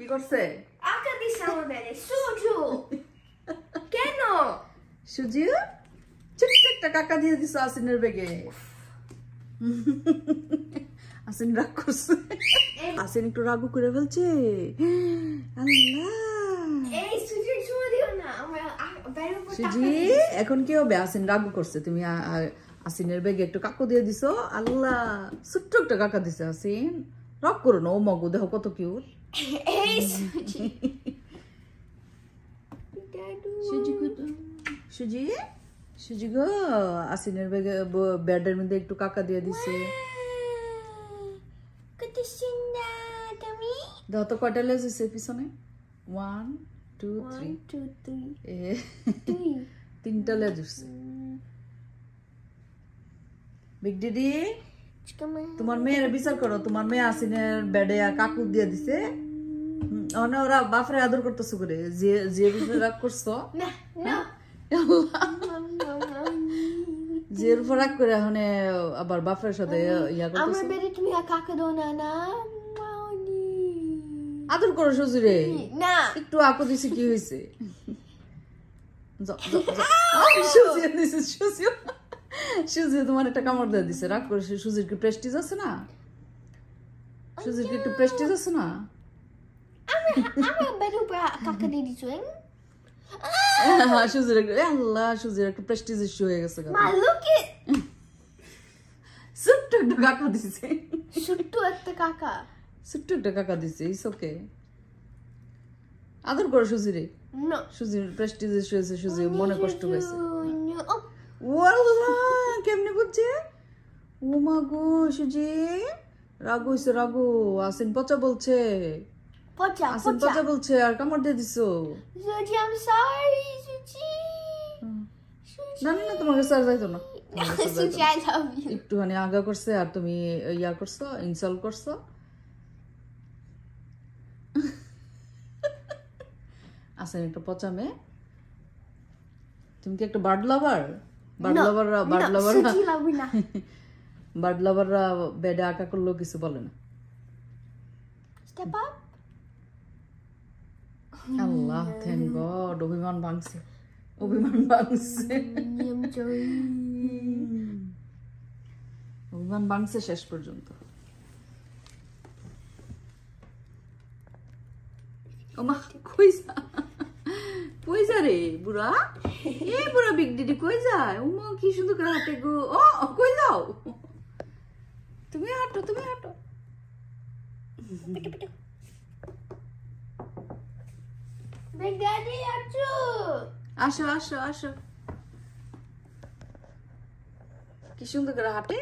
কি করছে? আকা দিছে আমার বেড়ে সুজু কেন সুজি ছোট্ট একটা কাকা দিয়ে দিছো আসিনের বেগে। আসিন রাগ করছে, আসিন একটু রাগু করে ফেলছে। আল্লাহ এই সুজি ছুঁয়ে দিও না আমার বেড়ে উপর সুজি এখন কি হবে? আসিন রাগু করছে, তুমি আসিনের বেগে একটু কাকু দিয়ে দিছো। আল্লাহ ছোট্ট একটা কাকা দিছে আসিন, রাগ করো না। ও মগু দেখো কত কিউট। এই সুজি সুজি সুজি সুজি গো আসিনের বেগে বেডের মধ্যে একটু কাকা দিয়ে দিছে। কত সুন্দর তুমি দাও তো কয়টা লেজ হয়েছে পিছনে? 1 2 3 1 2 3 এ 3 তিনটা লেজ হয়েছে। বিগ ডিডি তোমার মেয়ের বিচার করো। তোমার মেয়ে আসিনের বেডে কাকু দিয়ে দিছে, ওরা বাপরে আদর করতেছো করে যে যে রাগ করছো না না যে উপর রাগ করে এখন আবার বাপরের সাথে ইয়া আমার করতেছো। বেড়ে তুমি কাকে দাও না না আদর করো সুজিরে। না একটু আকু দিছে কি হয়েছে? সুজি তোমার একটা কামড় দিয়ে দিছে, রাগ করে। সুজির কি প্রেস্টিজ আছে না? সুজির কি একটু প্রেস্টিজ আছে না? আমার বেড়ে উপর কাকে দিয়ে দিছো সুজির আল্লাহ সুজির একটু প্রেস্টিজ ইস্যু হয়ে গেছে। মা look it ছোট্ট একটা কাকা দিছে, ছোট্ট একটা কাকা ছোট্ট একটা কাকা দিছে। ইটস ওকে, আদর করো সুজিরে। না সুজির প্রেস্টিজ ইস্যু হয়েছে, সুজি মনে কষ্ট হয়েছে। oh ওয়াল্লাহ কেমনে বুঝছে? ও মা গো সুজি রাগু হইছে, রাগু। আসিন পচা বলছে, পচা আসিন পচা বলছে আর কামড় দিয়ে দিছো। সুজি I'm sorry সুজি না না না তোমার কাছে আর যাইতো না। সুজি I love you একটুখানি আগা করছে আর তুমি ইয়া করছো, ইনসাল্ট করছো। আসেন একটা পচা মেয়ে। তুমি কি একটা বার্ড লাভার? বার্ড লাভাররা সুজি love না বার্ড লাভাররা বেডে আঁকা করলেও কিছু বলে না। step up আল্লাহ থ্যাংক গড, অভিমান ভাঙছে, অভিমান ভাঙছে, অভিমান ভাঙছে শেষ পর্যন্ত। ওমা কই যা, কই যা রে বুড়া? এ বুড়া বিগ ডিডি কই যায়? ওমা কি সুন্দর করে হাঁটে গো। ও কই যাও? তুমি হাঁটো, তুমি হাঁটো। Big Daddy আছো আসো আসো আসো, কি সুন্দর করে হাঁটে।